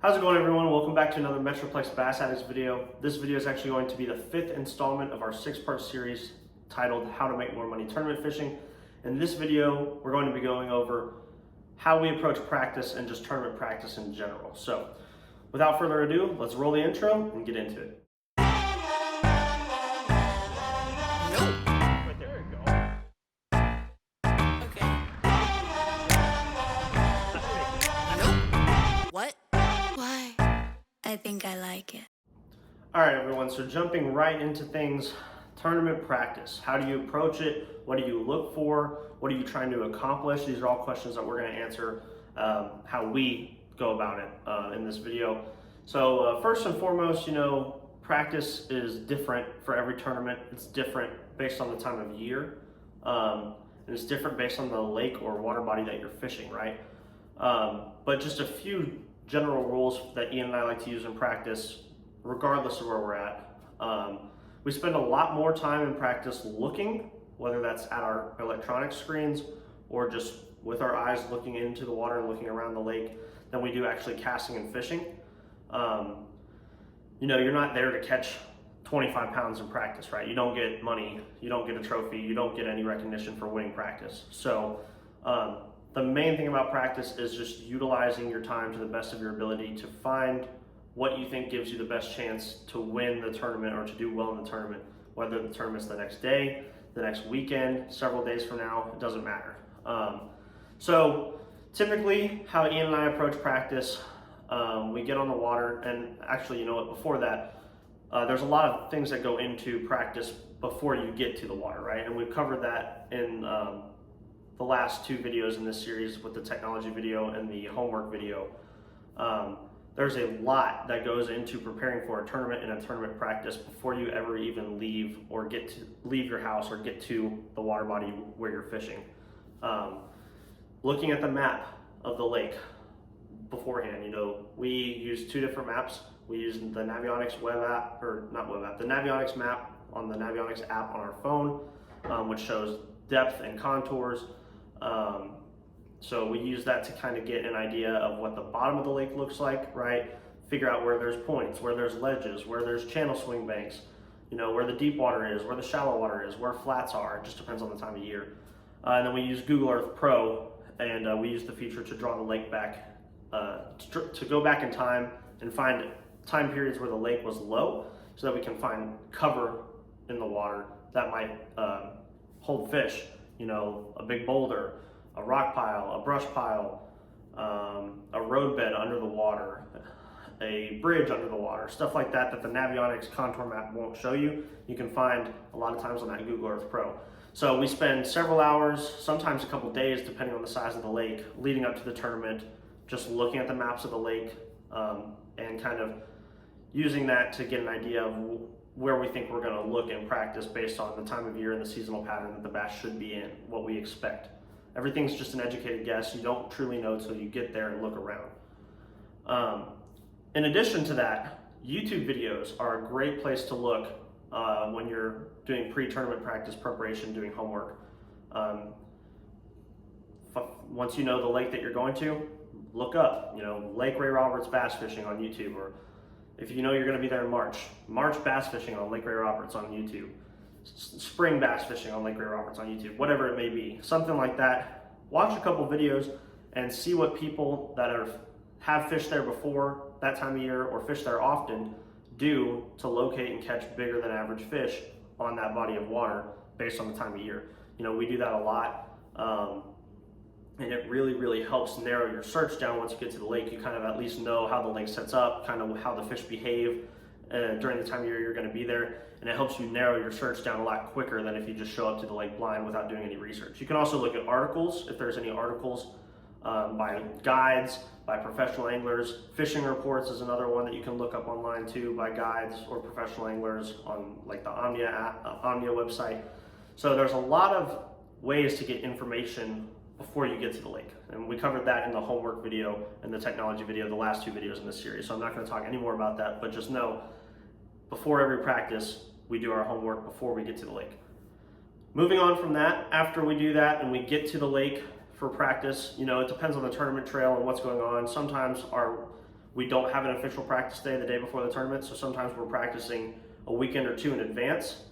How's it going, everyone? Welcome back to another Metroplex Bass Addicts video. This video is actually going to be the 5th installment of our 6-part series titled How to Make More Money Tournament Fishing. In this video, we're going to be going over how we approach practice and just tournament practice in general. So, without further ado, let's roll the intro and get into it. What? Why? I think I like it. All right, everyone, so jumping right into things, tournament practice. How do you approach it? What do you look for? What are you trying to accomplish? These are all questions that we're going to answer how we go about it in this video. So first and foremost, practice is different for every tournament. It's different based on the time of year. And it's different based on the lake or water body that you're fishing, right? But just a few general rules that Ian and I like to use in practice, regardless of where we're at. We spend a lot more time in practice looking, whether that's at our electronic screens or just with our eyes looking into the water and looking around the lake, than we do actually casting and fishing. You're not there to catch 25 pounds in practice, right? You don't get money, you don't get a trophy, you don't get any recognition for winning practice. So the main thing about practice is just utilizing your time to the best of your ability to find what you think gives you the best chance to win the tournament or to do well in the tournament. Whether the tournament's the next day, the next weekend, several days from now, it doesn't matter. So typically how Ian and I approach practice, we get on the water, and actually, before that, there's a lot of things that go into practice before you get to the water, right? And we've covered that in the last 2 videos in this series with the technology video and the homework video. There's a lot that goes into preparing for a tournament and a tournament practice before you ever even leave your house or get to the water body where you're fishing. Looking at the map of the lake beforehand, we use 2 different maps. We use the Navionics web app, or not web app, the Navionics map on the Navionics app on our phone, which shows depth and contours. So we use that to kind of get an idea of what the bottom of the lake looks like, right? Figure out where there's points, where there's ledges, where there's channel swing banks, where the deep water is, where the shallow water is, where flats are. It just depends on the time of year. And then we use Google Earth Pro, and we use the feature to draw the lake back, to go back in time and find time periods where the lake was low, so that we can find cover in the water that might hold fish. A big boulder, a rock pile, a brush pile, a roadbed under the water, a bridge under the water, stuff like that that the Navionics contour map won't show you. You can find a lot of times on that Google Earth Pro. So we spend several hours, sometimes a couple days, depending on the size of the lake, leading up to the tournament, just looking at the maps of the lake and kind of using that to get an idea of where we think we're going to look in practice based on the time of year and the seasonal pattern that the bass should be in, what we expect. Everything's just an educated guess. You don't truly know until you get there and look around. In addition to that, YouTube videos are a great place to look when you're doing pre-tournament practice preparation, doing homework. Once you know the lake that you're going to, look up, Lake Ray Roberts bass fishing on YouTube, or if you know you're going to be there in March bass fishing on Lake Ray Roberts on YouTube, spring bass fishing on Lake Ray Roberts on YouTube, whatever it may be, something like that. Watch a couple videos and see what people that have fished there before that time of year or fish there often do to locate and catch bigger than average fish on that body of water based on the time of year. We do that a lot. And it really, really helps narrow your search down. Once you get to the lake, you kind of at least know how the lake sets up, kind of how the fish behave during the time of year you're going to be there. And it helps you narrow your search down a lot quicker than if you just show up to the lake blind without doing any research. You can also look at articles, if there's any articles by guides, by professional anglers. Fishing reports is another one that you can look up online too, by guides or professional anglers on like the Omnia website. So there's a lot of ways to get information before you get to the lake. And we covered that in the homework video and the technology video, the last 2 videos in this series. So I'm not going to talk any more about that, but just know before every practice, we do our homework before we get to the lake. Moving on from that, after we do that and we get to the lake for practice, it depends on the tournament trail and what's going on. Sometimes we don't have an official practice day the day before the tournament, so sometimes we're practicing a weekend or two in advance.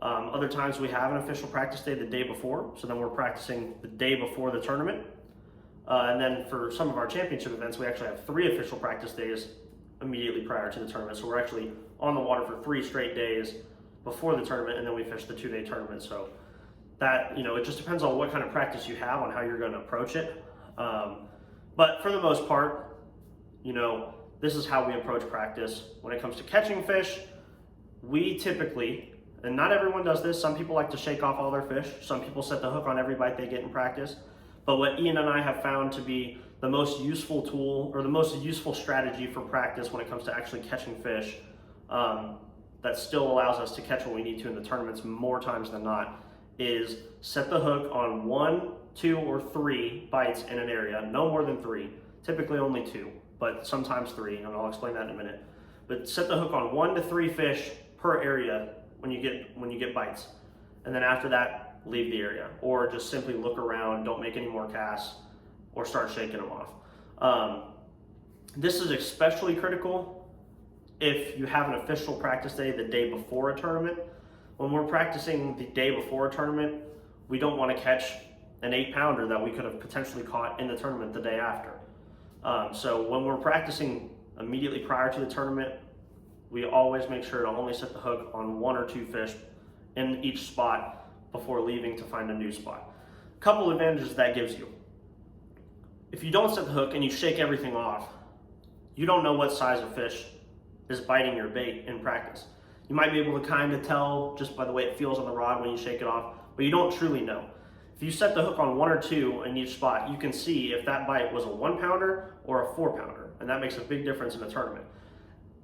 Other times we have an official practice day the day before, so then we're practicing the day before the tournament. And then for some of our championship events, we actually have 3 official practice days immediately prior to the tournament. So we're actually on the water for 3 straight days before the tournament, and then we fish the 2-day tournament. So that, it just depends on what kind of practice you have on how you're going to approach it. But for the most part, this is how we approach practice. When it comes to catching fish, we typically, and not everyone does this, some people like to shake off all their fish. Some people set the hook on every bite they get in practice. But what Ian and I have found to be the most useful tool, or the most useful strategy for practice when it comes to actually catching fish, that still allows us to catch what we need to in the tournaments more times than not, is set the hook on 1, 2, or 3 bites in an area, no more than 3, typically only 2, but sometimes 3, and I'll explain that in a minute. But set the hook on 1 to 3 fish per area when you get bites, and then after that, leave the area, or just simply look around, don't make any more casts, or start shaking them off. This is especially critical if you have an official practice day the day before a tournament. When we're practicing the day before a tournament, we don't want to catch an 8-pounder that we could have potentially caught in the tournament the day after. So when we're practicing immediately prior to the tournament, we always make sure to only set the hook on 1 or 2 fish in each spot before leaving to find a new spot. A couple advantages that gives you. If you don't set the hook and you shake everything off, you don't know what size of fish is biting your bait in practice. You might be able to kind of tell just by the way it feels on the rod when you shake it off, but you don't truly know. If you set the hook on 1 or 2 in each spot, you can see if that bite was a 1-pounder or a 4-pounder, and that makes a big difference in a tournament.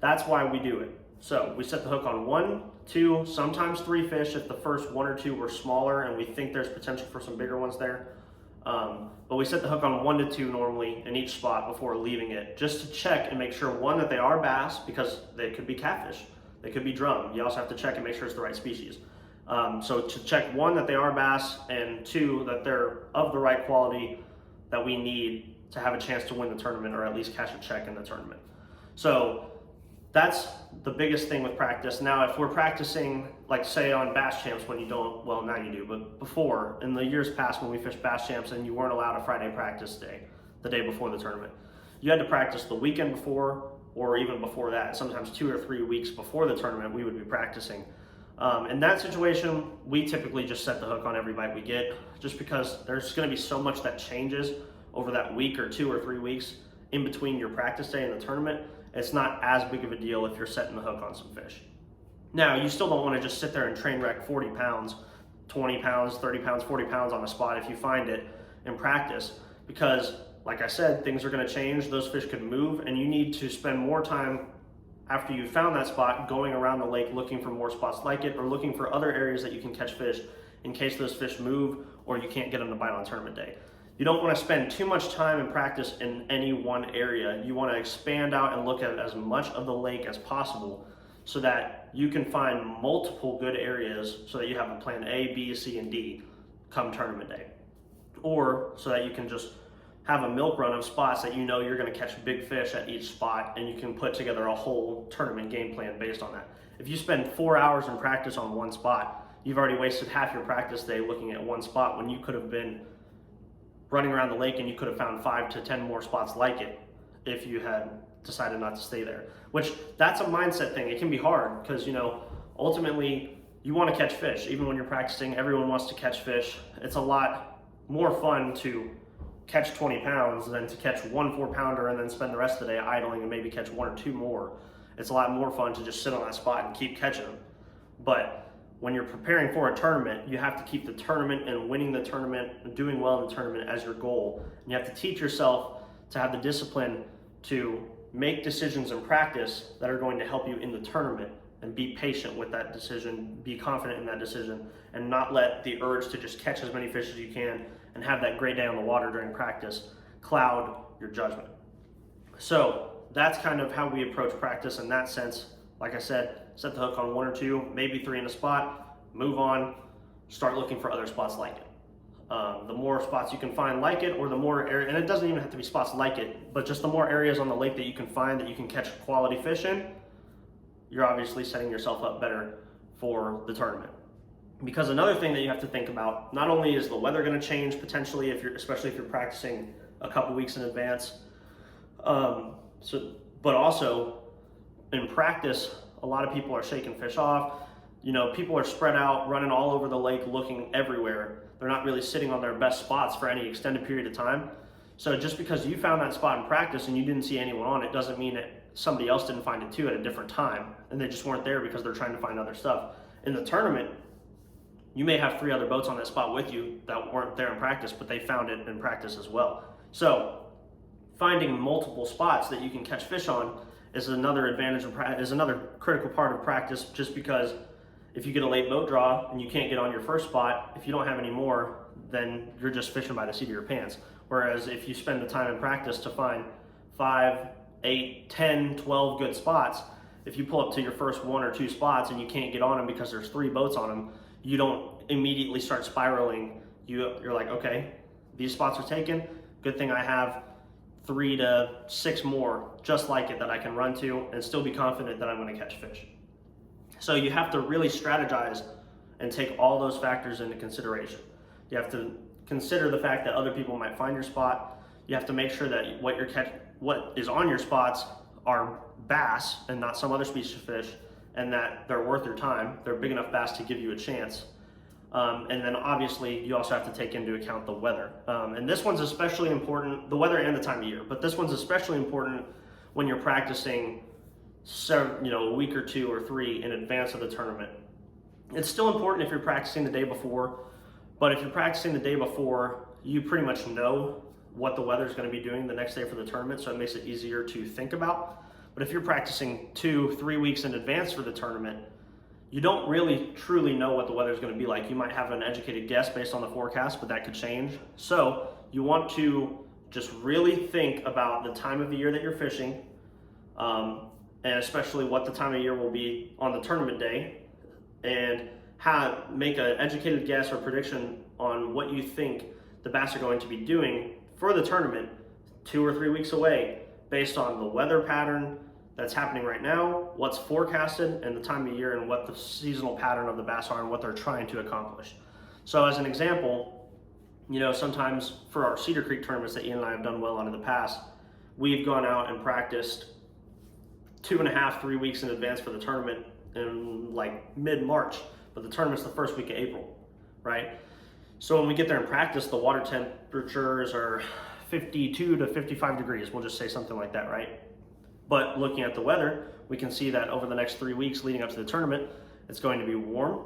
That's why we do it. So we set the hook on 1, 2, sometimes 3 fish if the first 1 or 2 were smaller and we think there's potential for some bigger ones there. But we set the hook on 1 to 2 normally in each spot before leaving it, just to check and make sure, 1, that they are bass, because they could be catfish, they could be drum. You also have to check and make sure it's the right species. So to check, 1, that they are bass, and 2, that they're of the right quality that we need to have a chance to win the tournament, or at least cash a check in the tournament. So that's the biggest thing with practice. Now, if we're practicing, like say on Bass Champs, when you don't, well now you do, but before, in the years past when we fished Bass Champs and you weren't allowed a Friday practice day, the day before the tournament, you had to practice the weekend before, or even before that. Sometimes 2 or 3 weeks before the tournament, we would be practicing. In that situation, we typically just set the hook on every bite we get, just because there's going to be so much that changes over that week or 2 or 3 weeks in between your practice day and the tournament. It's not as big of a deal if you're setting the hook on some fish. Now, you still don't want to just sit there and train wreck 40 pounds, 20 pounds, 30 pounds, 40 pounds on the spot if you find it in practice, because like I said, things are going to change, those fish could move, and you need to spend more time after you found that spot going around the lake looking for more spots like it, or looking for other areas that you can catch fish in case those fish move or you can't get them to bite on tournament day. You don't want to spend too much time in practice in any one area. You want to expand out and look at as much of the lake as possible so that you can find multiple good areas, so that you have a plan A, B, C, and D come tournament day. Or so that you can just have a milk run of spots that you know you're going to catch big fish at each spot, and you can put together a whole tournament game plan based on that. If you spend 4 hours in practice on one spot, you've already wasted half your practice day looking at one spot when you could have been running around the lake and you could have found 5 to 10 more spots like it if you had decided not to stay there. Which, that's a mindset thing. It can be hard because, ultimately you want to catch fish. Even when you're practicing, everyone wants to catch fish. It's a lot more fun to catch 20 pounds than to catch 1 4-pounder and then spend the rest of the day idling and maybe catch 1 or 2 more. It's a lot more fun to just sit on that spot and keep catching them. But when you're preparing for a tournament, you have to keep the tournament and winning the tournament and doing well in the tournament as your goal. And you have to teach yourself to have the discipline to make decisions in practice that are going to help you in the tournament, and be patient with that decision, be confident in that decision, and not let the urge to just catch as many fish as you can and have that great day on the water during practice cloud your judgment. So that's kind of how we approach practice in that sense. Like I said, set the hook on 1 or 2, maybe 3 in a spot, move on, start looking for other spots like it. The more spots you can find like it, or the more area, and it doesn't even have to be spots like it, but just the more areas on the lake that you can find that you can catch quality fish in, you're obviously setting yourself up better for the tournament. Because another thing that you have to think about, not only is the weather going to change potentially, especially if you're practicing a couple weeks in advance, but also in practice, a lot of people are shaking fish off. People are spread out, running all over the lake, looking everywhere. They're not really sitting on their best spots for any extended period of time. So just because you found that spot in practice and you didn't see anyone on it doesn't mean that somebody else didn't find it too at a different time, and they just weren't there because they're trying to find other stuff. In the tournament, you may have 3 other boats on that spot with you that weren't there in practice, but they found it in practice as well. So finding multiple spots that you can catch fish on is another advantage is another critical part of practice, just because if you get a late boat draw and you can't get on your first spot, if you don't have any more, then you're just fishing by the seat of your pants. Whereas if you spend the time in practice to find 5, 8, 10, 12 good spots, if you pull up to your first 1 or 2 spots and you can't get on them because there's 3 boats on them, you don't immediately start spiraling. You're like, okay, these spots are taken. Good thing I have 3 to 6 more just like it that I can run to and still be confident that I'm going to catch fish. So you have to really strategize and take all those factors into consideration. You have to consider the fact that other people might find your spot. You have to make sure that what is on your spots are bass and not some other species of fish, and that they're worth your time. They're big enough bass to give you a chance. And then obviously you also have to take into account the weather. And this one's especially important, the weather and the time of year, but this one's especially important when you're practicing a week or 2 or 3 in advance of the tournament. It's still important if you're practicing the day before, but if you're practicing the day before, you pretty much know what the weather is going to be doing the next day for the tournament, so it makes it easier to think about. But if you're practicing 2-3 weeks in advance for the tournament, you don't really truly know what the weather is going to be like. You might have an educated guess based on the forecast, but that could change. So you want to just really think about the time of the year that you're fishing, and especially what the time of year will be on the tournament day, and make an educated guess or prediction on what you think the bass are going to be doing for the tournament 2 or 3 weeks away, based on the weather pattern that's happening right now, what's forecasted, and the time of year, and what the seasonal pattern of the bass are and what they're trying to accomplish. So as an example, sometimes for our Cedar Creek tournaments that Ian and I have done well on in the past, we've gone out and practiced 2.5-3 weeks in advance for the tournament in like mid-March, but the tournament's the first week of April, right? So when we get there in practice, the water temperatures are 52 to 55 degrees. We'll just say something like that, right? But looking at the weather, we can see that over the next 3 weeks leading up to the tournament, it's going to be warm.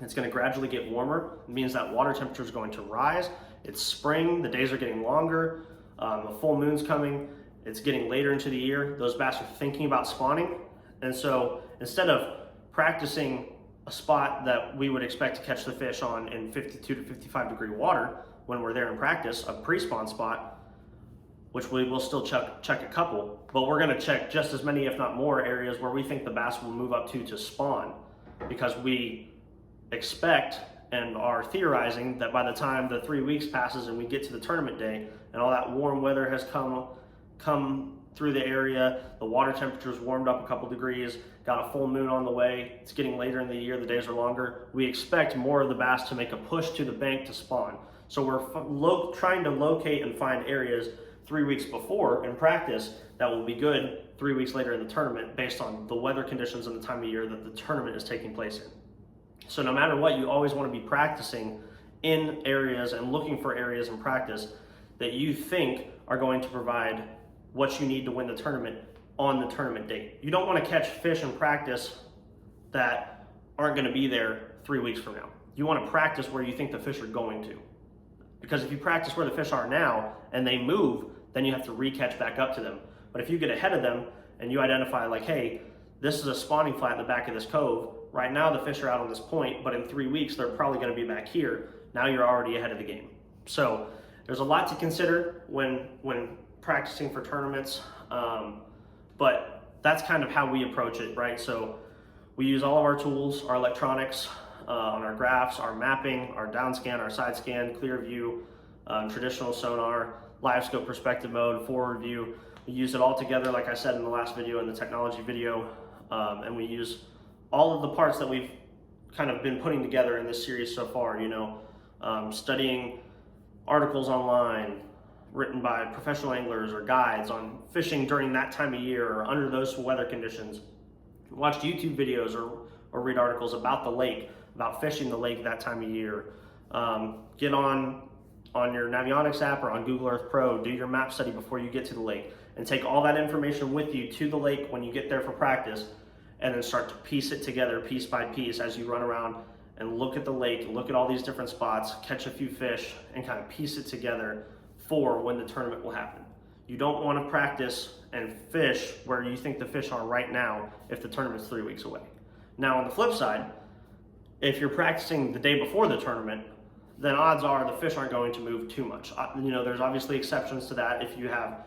It's going to gradually get warmer. It means that water temperature is going to rise. It's spring. The days are getting longer. The full moon's coming. It's getting later into the year. Those bass are thinking about spawning. And so instead of practicing a spot that we would expect to catch the fish on in 52 to 55 degree water when we're there in practice, a pre-spawn spot, which we will still check a couple, but we're going to check just as many, if not more, areas where we think the bass will move up to spawn, because we expect and are theorizing that by the time the 3 weeks passes and we get to the tournament day and all that warm weather has come through the area, the water temperature's warmed up a couple degrees, got a full moon on the way, it's getting later in the year, the days are longer, we expect more of the bass to make a push to the bank to spawn. So we're trying to locate and find areas 3 weeks before in practice that will be good 3 weeks later in the tournament, based on the weather conditions and the time of year that the tournament is taking place in. So no matter what, you always want to be practicing in areas and looking for areas in practice that you think are going to provide what you need to win the tournament on the tournament date. You don't want to catch fish in practice that aren't going to be there 3 weeks from now. You want to practice where you think the fish are going to. Because if you practice where the fish are now and they move, then you have to re-catch back up to them. But if you get ahead of them and you identify like, hey, this is a spawning flat in the back of this cove, right now the fish are out on this point, but in 3 weeks they're probably going to be back here. Now you're already ahead of the game. So there's a lot to consider when practicing for tournaments, but that's kind of how we approach it, right? So we use all of our tools, our electronics, on our graphs, our mapping, our down scan, our side scan, clear view, traditional sonar, live scope perspective mode, forward view. We use it all together, like I said in the last video, in the technology video, and we use all of the parts that we've kind of been putting together in this series so far, studying articles online written by professional anglers or guides on fishing during that time of year or under those weather conditions. Watch YouTube videos or read articles about the lake, about fishing the lake that time of year. Get on your Navionics app or on Google Earth Pro, do your map study before you get to the lake, and take all that information with you to the lake when you get there for practice, and then start to piece it together piece by piece as you run around and look at the lake, look at all these different spots, catch a few fish, and kind of piece it together for when the tournament will happen. You don't want to practice and fish where you think the fish are right now if the tournament's 3 weeks away. Now on the flip side, if you're practicing the day before the tournament, then odds are the fish aren't going to move too much. There's obviously exceptions to that. If you have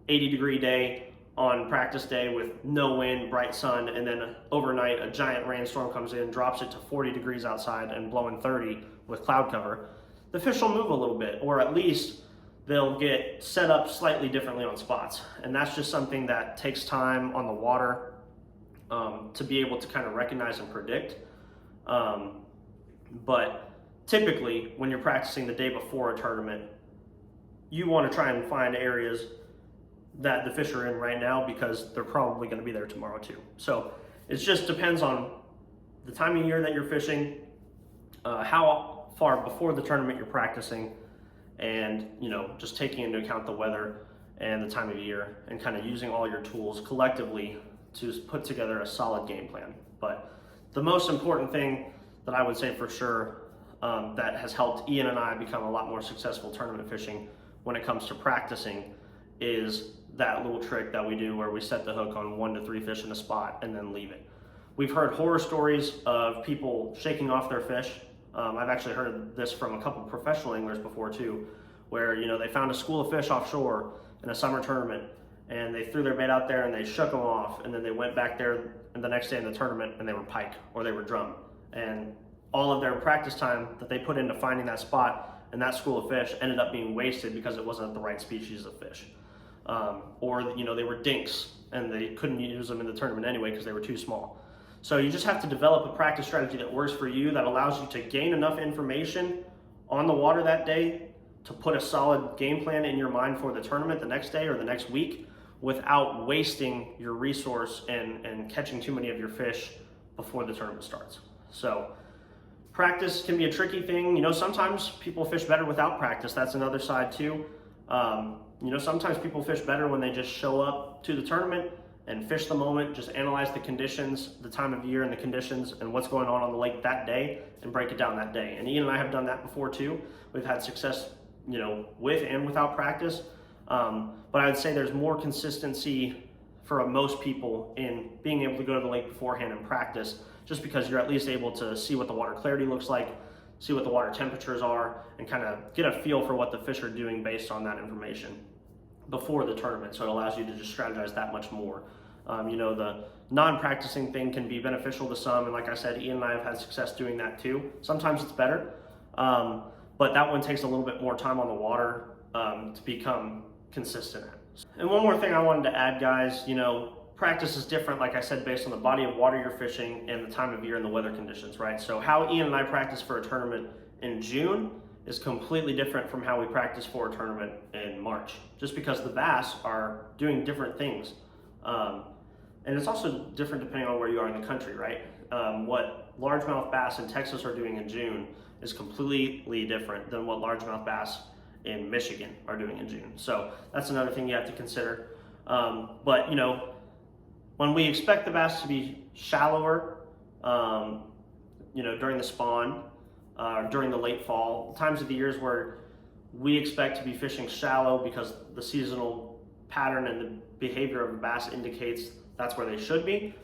80-degree day on practice day with no wind, bright sun, and then overnight a giant rainstorm comes in, drops it to 40 degrees outside and blowing 30 with cloud cover, the fish will move a little bit, or at least they'll get set up slightly differently on spots. And that's just something that takes time on the water to be able to kind of recognize and predict. But typically when you're practicing the day before a tournament, you want to try and find areas that the fish are in right now because they're probably going to be there tomorrow too. So it just depends on the time of year that you're fishing, how far before the tournament you're practicing, and just taking into account the weather and the time of year, and kind of using all your tools collectively to put together a solid game plan. But the most important thing that I would say for sure that has helped Ian and I become a lot more successful tournament fishing when it comes to practicing is that little trick that we do where we set the hook on 1 to 3 fish in a spot and then leave it. We've heard horror stories of people shaking off their fish. I've actually heard this from a couple professional anglers before too, where they found a school of fish offshore in a summer tournament and they threw their bait out there and they shook them off, and then they went back there the next day in the tournament and they were pike or they were drum, and all of their practice time that they put into finding that spot and that school of fish ended up being wasted because it wasn't the right species of fish. Or they were dinks and they couldn't use them in the tournament anyway because they were too small. So you just have to develop a practice strategy that works for you, that allows you to gain enough information on the water that day to put a solid game plan in your mind for the tournament the next day or the next week without wasting your resource and catching too many of your fish before the tournament starts. So practice can be a tricky thing. Sometimes people fish better without practice. That's another side too. Sometimes people fish better when they just show up to the tournament and fish the moment, just analyze the conditions, the time of year and the conditions and what's going on the lake that day, and break it down that day. And Ian and I have done that before too. We've had success, with and without practice. But I would say there's more consistency for most people in being able to go to the lake beforehand and practice, just because you're at least able to see what the water clarity looks like, see what the water temperatures are, and kind of get a feel for what the fish are doing based on that information before the tournament. So it allows you to just strategize that much more. The non-practicing thing can be beneficial to some, and like I said, Ian and I have had success doing that too. Sometimes it's better, but that one takes a little bit more time on the water to become consistent at. And one more thing I wanted to add, guys, practice is different, like I said, based on the body of water you're fishing and the time of year and the weather conditions, right? So how Ian and I practice for a tournament in June is completely different from how we practice for a tournament in March, just because the bass are doing different things. And it's also different depending on where you are in the country, right? What largemouth bass in Texas are doing in June is completely different than what largemouth bass in Michigan are doing in June. So that's another thing you have to consider. But when we expect the bass to be shallower, during the spawn, during the late fall, times of the years where we expect to be fishing shallow because the seasonal pattern and the behavior of the bass indicates that's where they should be.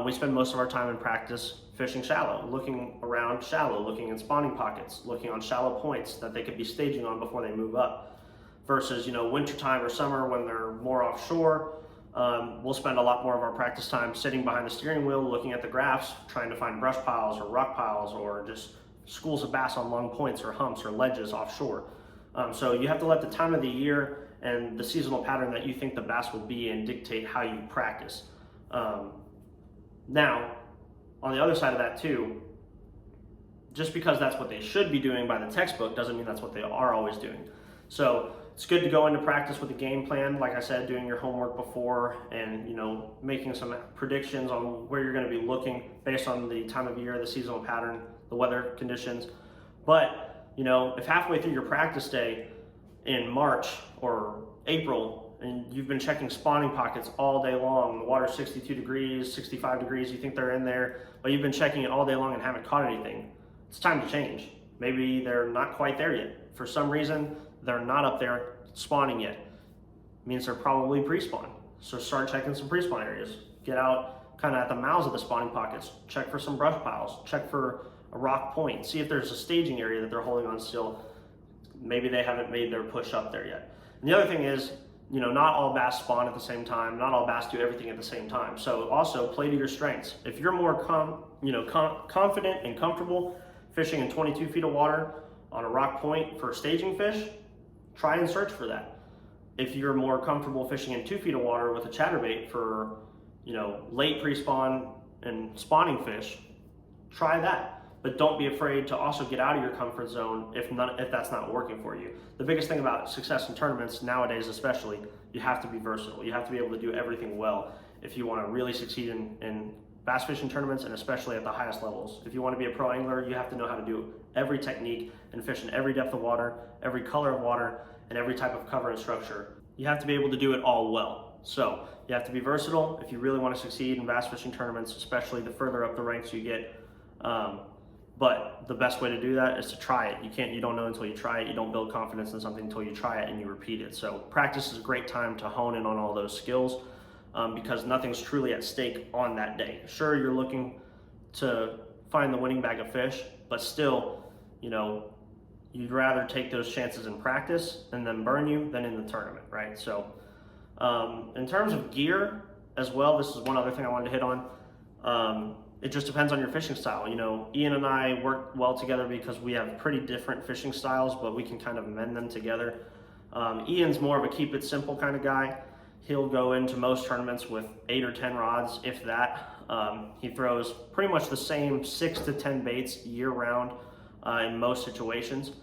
We spend most of our time in practice fishing shallow, looking around shallow, looking in spawning pockets, looking on shallow points that they could be staging on before they move up. Versus, wintertime or summer when they're more offshore, we'll spend a lot more of our practice time sitting behind the steering wheel, looking at the graphs, trying to find brush piles or rock piles or just schools of bass on long points or humps or ledges offshore. So you have to let the time of the year and the seasonal pattern that you think the bass will be in dictate how you practice. Now, on the other side of that too, just because that's what they should be doing by the textbook doesn't mean that's what they are always doing. So it's good to go into practice with a game plan, like I said, doing your homework before and making some predictions on where you're going to be looking based on the time of year, the seasonal pattern, the weather conditions. But if halfway through your practice day in March or April and you've been checking spawning pockets all day long, the water's 62 degrees, 65 degrees, you think they're in there, but you've been checking it all day long and haven't caught anything, it's time to change. Maybe they're not quite there yet. For some reason, they're not up there spawning yet. It means they're probably pre-spawn. So start checking some pre-spawn areas. Get out kind of at the mouths of the spawning pockets. Check for some brush piles. Check for a rock point. See if there's a staging area that they're holding on still. Maybe they haven't made their push up there yet. And the other thing is, not all bass spawn at the same time. Not all bass do everything at the same time. So also play to your strengths. If you're more confident and comfortable fishing in 22 feet of water on a rock point for staging fish, try and search for that. If you're more comfortable fishing in 2 feet of water with a chatterbait for, late pre-spawn and spawning fish, try that. But don't be afraid to also get out of your comfort zone if that's not working for you. The biggest thing about success in tournaments nowadays especially, you have to be versatile. You have to be able to do everything well if you want to really succeed in bass fishing tournaments and especially at the highest levels. If you want to be a pro angler, you have to know how to do every technique and fish in every depth of water, every color of water, and every type of cover and structure. You have to be able to do it all well. So you have to be versatile if you really want to succeed in bass fishing tournaments, especially the further up the ranks you get. But the best way to do that is to try it. You don't know until you try it. You don't build confidence in something until you try it and you repeat it. So practice is a great time to hone in on all those skills because nothing's truly at stake on that day. Sure, you're looking to find the winning bag of fish, but still, you'd rather take those chances in practice and then burn you than in the tournament, right? So in terms of gear as well, this is one other thing I wanted to hit on. It just depends on your fishing style. Ian and I work well together because we have pretty different fishing styles, but we can kind of mend them together. Ian's more of a keep it simple kind of guy. He'll go into most tournaments with 8 or 10 rods, if that. He throws pretty much the same 6 to 10 baits year round in most situations.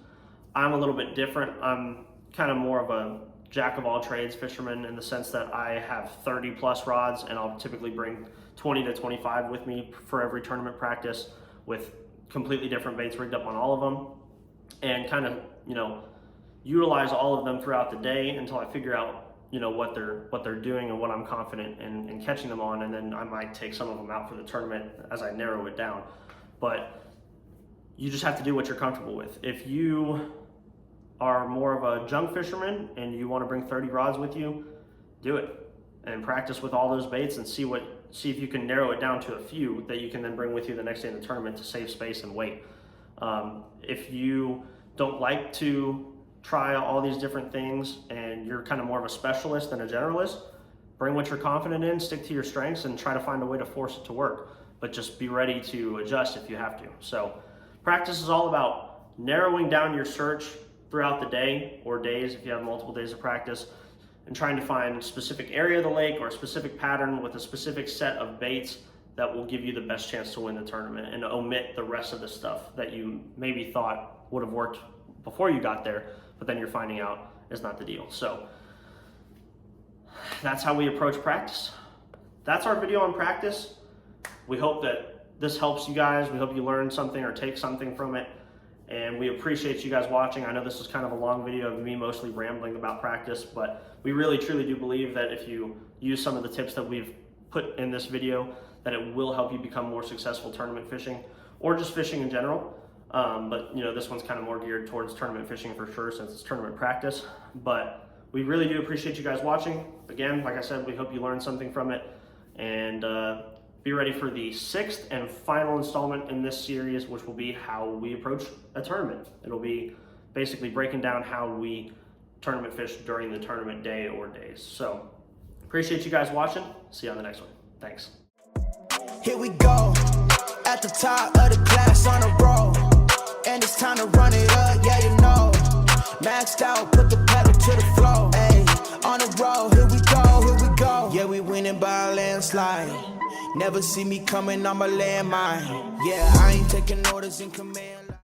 I'm a little bit different. I'm kind of more of a jack of all trades fisherman in the sense that I have 30 plus rods and I'll typically bring 20 to 25 with me for every tournament practice with completely different baits rigged up on all of them and kind of, utilize all of them throughout the day until I figure out, what they're doing and what I'm confident in catching them on, and then I might take some of them out for the tournament as I narrow it down. But you just have to do what you're comfortable with. If you are more of a junk fisherman and you want to bring 30 rods with you, do it and practice with all those baits and see if you can narrow it down to a few that you can then bring with you the next day in the tournament to save space and weight. If you don't like to try all these different things and you're kind of more of a specialist than a generalist, bring what you're confident in, stick to your strengths, and try to find a way to force it to work. But just be ready to adjust if you have to. So practice is all about narrowing down your search throughout the day or days if you have multiple days of practice, and trying to find a specific area of the lake or a specific pattern with a specific set of baits that will give you the best chance to win the tournament, and omit the rest of the stuff that you maybe thought would have worked before you got there, but then you're finding out is not the deal. So that's how we approach practice. That's our video on practice. We hope that this helps you guys. We hope you learn something or take something from it. And we appreciate you guys watching. I know this is kind of a long video of me mostly rambling about practice, but we really truly do believe that if you use some of the tips that we've put in this video, that it will help you become more successful tournament fishing or just fishing in general. But this one's kind of more geared towards tournament fishing for sure, since it's tournament practice. But we really do appreciate you guys watching. Again, like I said, we hope you learned something from it, and be ready for the 6th and final installment in this series, which will be how we approach a tournament. It'll be basically breaking down how we tournament fish during the tournament day or days. So Appreciate you guys watching. See you on the next one. Thanks. Here we go, at the top of the class on a roll, and it's time to run it up, yeah you know. Maxed out, put the pedal to the floor, ayy, on the road, here we go. Yeah, we winning by a landslide. Never see me coming on my landmine. Yeah, I ain't taking orders in command.